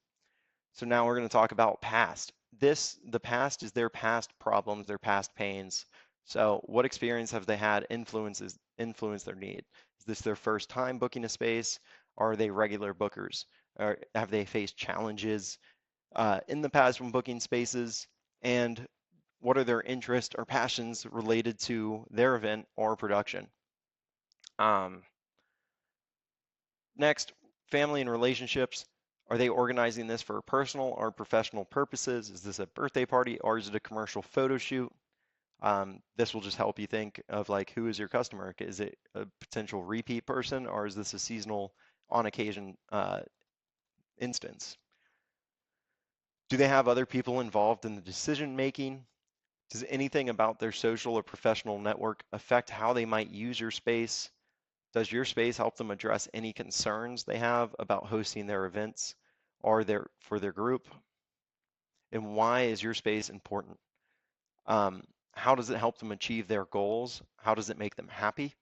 So now we're going to talk about past. The past is their past problems, their past pains. So what experience have they had influence their need? Is this their first time booking a space? Are they regular bookers? Or have they faced challenges in the past when booking spaces? And what are their interests or passions related to their event or production? Um, Next, family and relationships. Are they organizing this for personal or professional purposes? Is this a birthday party or is it a commercial photo shoot? This will just help you think of like, who is your customer? Is it a potential repeat person or is this a seasonal on occasion instance? Do they have other people involved in the decision making? Does anything about their social or professional network affect how they might use your space? Does your space help them address any concerns they have about hosting their events or for their group? And why is your space important? Um, how does it help them achieve their goals? How does it make them happy?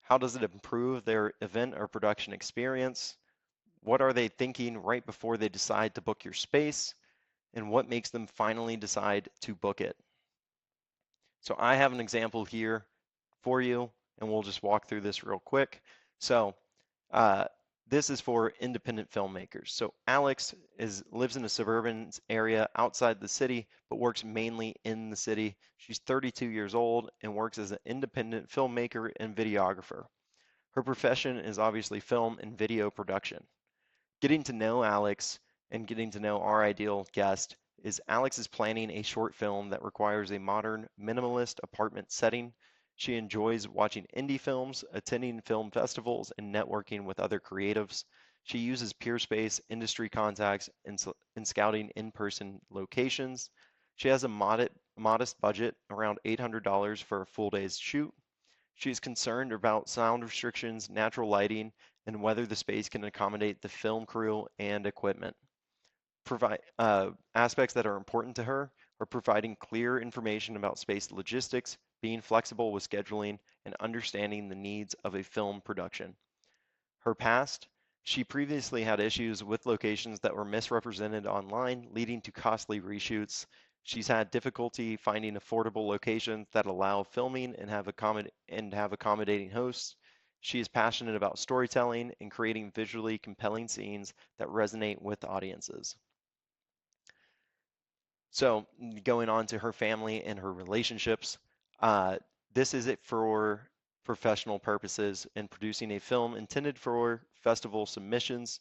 How does it improve their event or production experience? What are they thinking right before they decide to book your space? And what makes them finally decide to book it? So I have an example here for you, and we'll just walk through this real quick. So uh, this is for independent filmmakers. So Alex lives in a suburban area outside the city, but works mainly in the city. She's 32 years old and works as an independent filmmaker and videographer. Her profession is obviously film and video production. Getting to know Alex and getting to know our ideal guest is Alex is planning a short film that requires a modern, minimalist apartment setting. She enjoys watching indie films, attending film festivals, and networking with other creatives. She uses Peerspace, industry contacts, and scouting in-person locations. She has a modest budget, around $800 for a full day's shoot. She is concerned about sound restrictions, natural lighting, and whether the space can accommodate the film crew and equipment. Aspects that are important to her are providing clear information about space logistics, being flexible with scheduling, and understanding the needs of a film production. Her past, she previously had issues with locations that were misrepresented online, leading to costly reshoots. She's had difficulty finding affordable locations that allow filming and have accommodating hosts. She is passionate about storytelling and creating visually compelling scenes that resonate with audiences. So going on to her family and her relationships, uh, this is it for professional purposes in producing a film intended for festival submissions.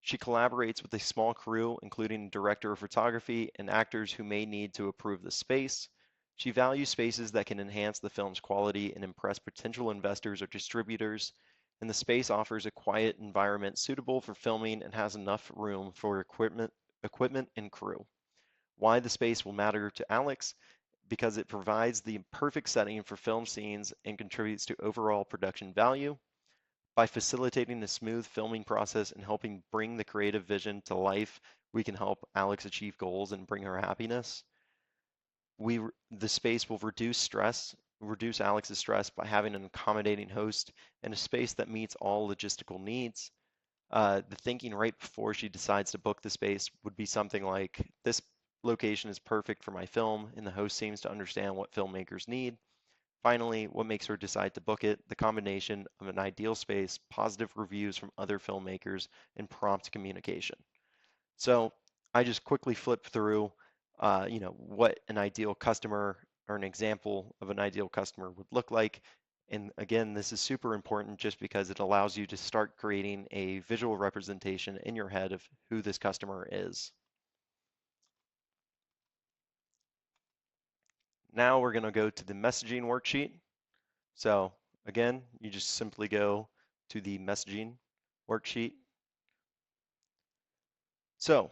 She collaborates with a small crew, including a director of photography and actors who may need to approve the space. She values spaces that can enhance the film's quality and impress potential investors or distributors. And the space offers a quiet environment suitable for filming and has enough room for equipment and crew. Why the space will matter to Alex? Because it provides the perfect setting for film scenes and contributes to overall production value. By facilitating the smooth filming process and helping bring the creative vision to life, we can help Alex achieve goals and bring her happiness. The space will reduce Alex's stress by having an accommodating host and a space that meets all logistical needs. The thinking right before she decides to book the space would be something like, this location is perfect for my film, and the host seems to understand what filmmakers need. Finally, what makes her decide to book it? The combination of an ideal space, positive reviews from other filmmakers, and prompt communication. So I just quickly flip through, what an ideal customer or an example of an ideal customer would look like. And again, this is super important just because it allows you to start creating a visual representation in your head of who this customer is. Now we're going to go to the messaging worksheet. So again, you just simply go to the messaging worksheet. So,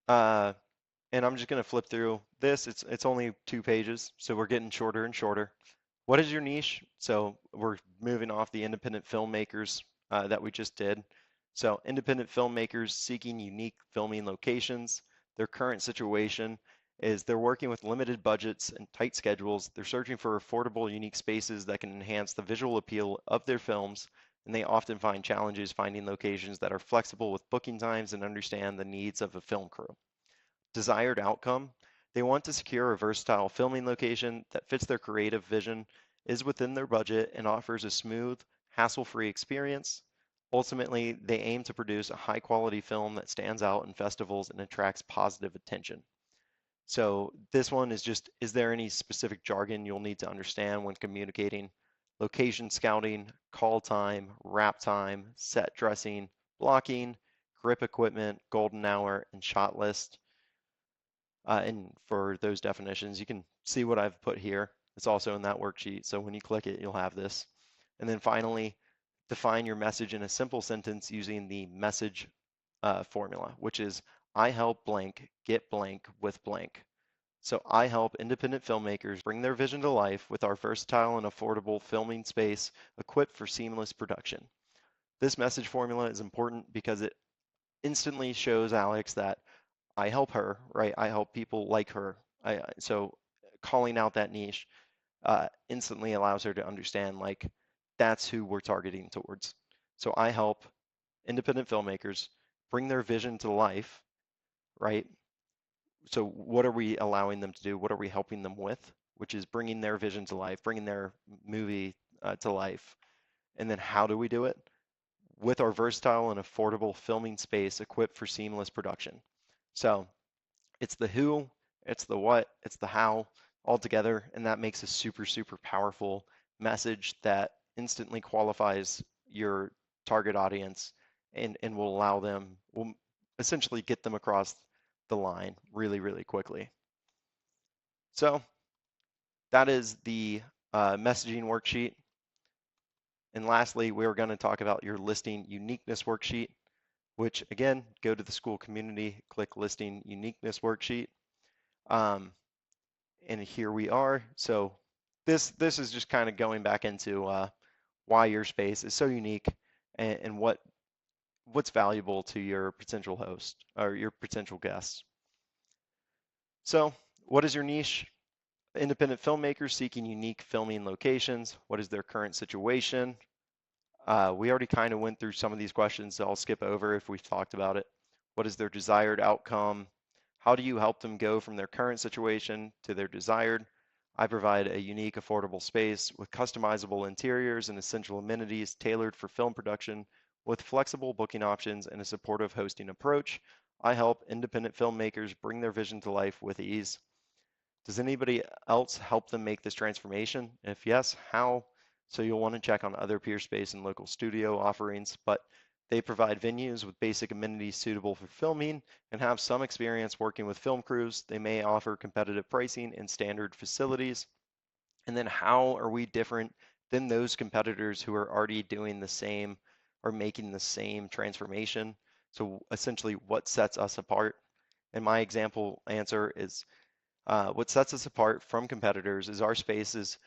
and I'm just going to flip through this. It's only 2 pages, so we're getting shorter and shorter. What is your niche? So we're moving off the independent filmmakers that we just did. So independent filmmakers seeking unique filming locations. Their current situation is they're working with limited budgets and tight schedules. They're searching for affordable, unique spaces that can enhance the visual appeal of their films, and they often find challenges finding locations that are flexible with booking times and understand the needs of a film crew. Desired outcome, they want to secure a versatile filming location that fits their creative vision, is within their budget, and offers a smooth, hassle-free experience. Ultimately, they aim to produce a high quality film that stands out in festivals and attracts positive attention. So this one is just, is there any specific jargon you'll need to understand when communicating? Location scouting, call time, wrap time, set dressing, blocking, grip equipment, golden hour, and shot list. And for those definitions, you can see what I've put here. It's also in that worksheet. So when you click it, you'll have this. And then finally, define your message in a simple sentence using the message formula, which is I help blank get blank with blank. So I help independent filmmakers bring their vision to life with our versatile and affordable filming space equipped for seamless production. This message formula is important because it instantly shows Alex that I help her, right? I help people like her. So calling out that niche instantly allows her to understand like that's who we're targeting towards. So I help independent filmmakers bring their vision to life, right? So what are we allowing them to do? What are we helping them with? Which is bringing their vision to life, bringing their movie to life. And then how do we do it? With our versatile and affordable filming space equipped for seamless production. So it's the who, it's the what, it's the how all together, and that makes a super, super powerful message that instantly qualifies your target audience and will allow them, will essentially get them across the line really, really quickly. So that is the messaging worksheet. And lastly, we're going to talk about your listing uniqueness worksheet, which again, go to the school community, click listing uniqueness worksheet. And here we are. So this is just kind of going back into why your space is so unique and what's valuable to your potential host or your potential guests. So what is your niche? Independent filmmakers seeking unique filming locations. What is their current situation? We already kind of went through some of these questions, so I'll skip over if we've talked about it. What is their desired outcome? How do you help them go from their current situation to their desired? I provide a unique, affordable space with customizable interiors and essential amenities tailored for film production with flexible booking options and a supportive hosting approach. I help independent filmmakers bring their vision to life with ease. Does anybody else help them make this transformation? If yes, how? So you'll want to check on other peer space and local studio offerings, but they provide venues with basic amenities suitable for filming and have some experience working with film crews. They may offer competitive pricing and standard facilities. And then how are we different than those competitors who are already doing the same or making the same transformation? So essentially, what sets us apart? And my example answer is what sets us apart from competitors is our space's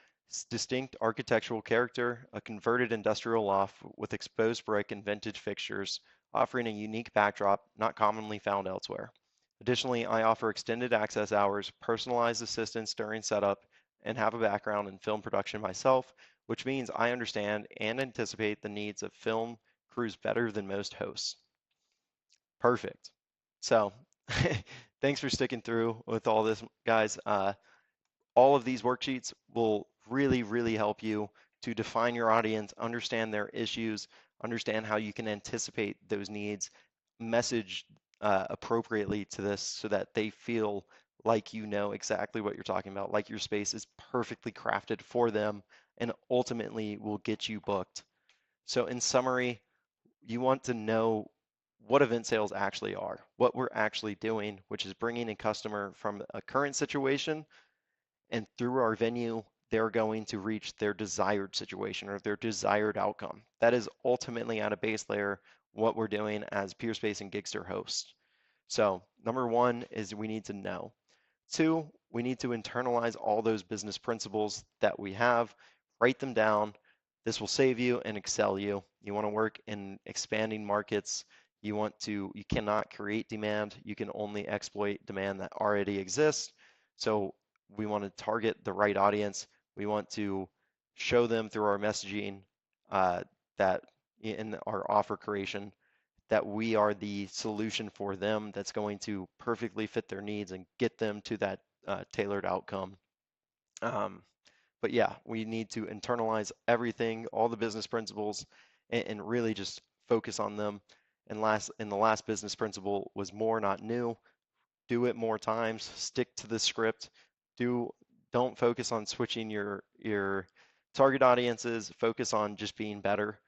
distinct architectural character, a converted industrial loft with exposed brick and vintage fixtures, offering a unique backdrop not commonly found elsewhere. Additionally, I offer extended access hours, personalized assistance during setup, and have a background in film production myself, which means I understand and anticipate the needs of film crews better than most hosts. Perfect. So, thanks for sticking through with all this, guys. All of these worksheets will really, really help you to define your audience, understand their issues, understand how you can anticipate those needs, message appropriately to this so that they feel like you know exactly what you're talking about, like your space is perfectly crafted for them and ultimately will get you booked. So in summary, you want to know what event sales actually are, what we're actually doing, which is bringing a customer from a current situation and through our venue, they're going to reach their desired situation or their desired outcome. That is ultimately at a base layer what we're doing as Peerspace and Gigster hosts. So number one is we need to know. Two, we need to internalize all those business principles that we have, write them down. This will save you and excel you. You want to work in expanding markets. You cannot create demand. You can only exploit demand that already exists. So we want to target the right audience. We want to show them through our messaging that in our offer creation that we are the solution for them that's going to perfectly fit their needs and get them to that tailored outcome. But yeah, we need to internalize everything, all the business principles, and really just focus on them. And the last business principle was more, not new. Do it more times. Stick to the script. Don't focus on switching your target audiences. Focus on just being better,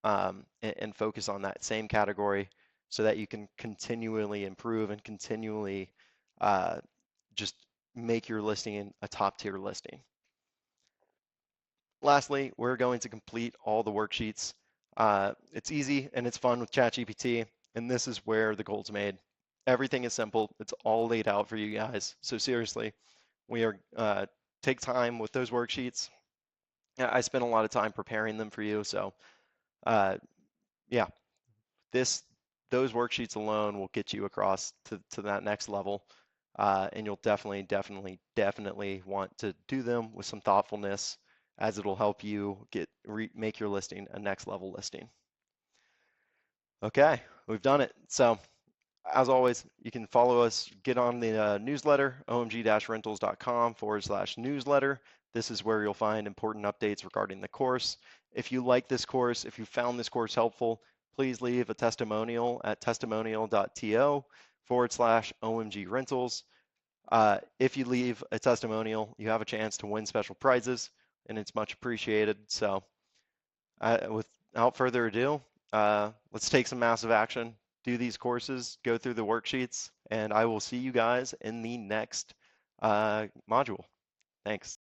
and focus on that same category so that you can continually improve and continually uh, just make your listing a top tier listing. Lastly, we're going to complete all the worksheets. It's easy and it's fun with ChatGPT, and this is where the gold's made. Everything is simple. It's all laid out for you guys. So seriously, we are take time with those worksheets. I spent a lot of time preparing them for you. So uh, yeah, those worksheets alone will get you across to that next level. And you'll definitely want to do them with some thoughtfulness, as it'll help you make your listing a next level listing. Okay, we've done it. So as always, you can follow us, get on the newsletter, omg-rentals.com/newsletter. This is where you'll find important updates regarding the course. If you like this course, if you found this course helpful, please leave a testimonial at testimonial.to/omg-rentals. If you leave a testimonial, you have a chance to win special prizes, and it's much appreciated. So without further ado, let's take some massive action, do these courses, go through the worksheets, and I will see you guys in the next module. Thanks.